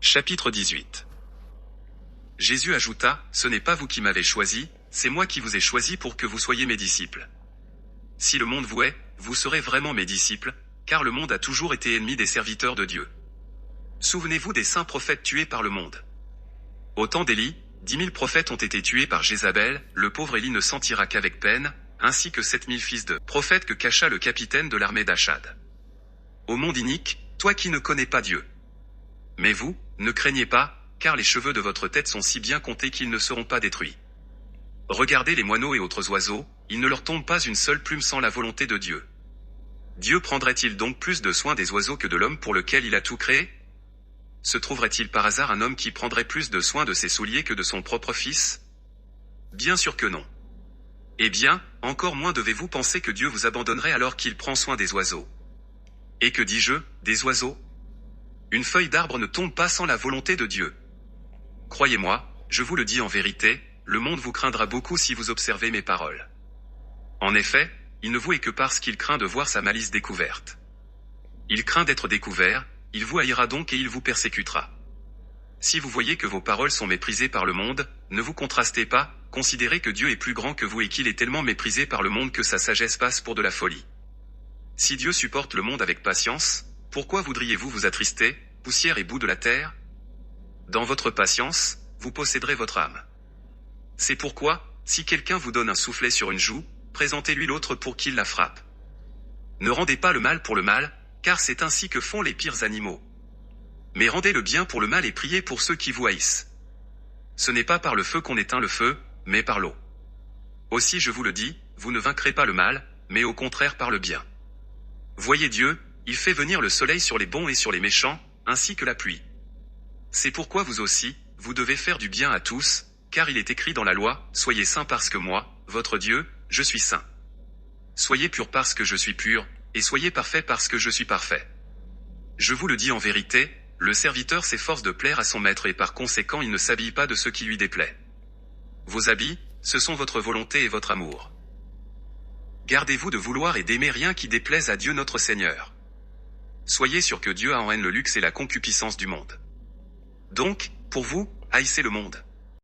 Chapitre 18. Jésus ajouta, « Ce n'est pas vous qui m'avez choisi, c'est moi qui vous ai choisi pour que vous soyez mes disciples. Si le monde vous hait, vous serez vraiment mes disciples, car le monde a toujours été ennemi des serviteurs de Dieu. Souvenez-vous des saints prophètes tués par le monde. Au temps d'Élie, 10 000 prophètes ont été tués par Jézabel, le pauvre Élie ne s'en tira qu'avec peine, ainsi que 7 000 fils de prophètes que cacha le capitaine de l'armée d'Achad. Ô monde inique, toi qui ne connais pas Dieu. Mais vous, ne craignez pas, car les cheveux de votre tête sont si bien comptés qu'ils ne seront pas détruits. Regardez les moineaux et autres oiseaux, il ne leur tombe pas une seule plume sans la volonté de Dieu. Dieu prendrait-il donc plus de soin des oiseaux que de l'homme pour lequel il a tout créé? Se trouverait-il par hasard un homme qui prendrait plus de soin de ses souliers que de son propre fils? Bien sûr que non. Eh bien, encore moins devez-vous penser que Dieu vous abandonnerait alors qu'il prend soin des oiseaux. Et que dis-je, des oiseaux? Une feuille d'arbre ne tombe pas sans la volonté de Dieu. Croyez-moi, je vous le dis en vérité, le monde vous craindra beaucoup si vous observez mes paroles. En effet, il ne vous hait que parce qu'il craint de voir sa malice découverte. Il craint d'être découvert, il vous haïra donc et il vous persécutera. Si vous voyez que vos paroles sont méprisées par le monde, ne vous contrastez pas, considérez que Dieu est plus grand que vous et qu'il est tellement méprisé par le monde que sa sagesse passe pour de la folie. Si Dieu supporte le monde avec patience, pourquoi voudriez-vous vous attrister, poussière et boue de la terre? Dans votre patience, vous posséderez votre âme. C'est pourquoi, si quelqu'un vous donne un soufflet sur une joue, présentez-lui l'autre pour qu'il la frappe. Ne rendez pas le mal pour le mal, car c'est ainsi que font les pires animaux. Mais rendez le bien pour le mal et priez pour ceux qui vous haïssent. Ce n'est pas par le feu qu'on éteint le feu, mais par l'eau. Aussi je vous le dis, vous ne vaincrez pas le mal, mais au contraire par le bien. Voyez Dieu, il fait venir le soleil sur les bons et sur les méchants, ainsi que la pluie. C'est pourquoi vous aussi, vous devez faire du bien à tous, car il est écrit dans la loi, « Soyez saints parce que moi, votre Dieu, je suis saint. Soyez purs parce que je suis pur, et soyez parfaits parce que je suis parfait. » Je vous le dis en vérité, le serviteur s'efforce de plaire à son maître et par conséquent il ne s'habille pas de ce qui lui déplaît. Vos habits, ce sont votre volonté et votre amour. Gardez-vous de vouloir et d'aimer rien qui déplaise à Dieu notre Seigneur. Soyez sûr que Dieu a en haine le luxe et la concupiscence du monde. Donc, pour vous, haïssez le monde.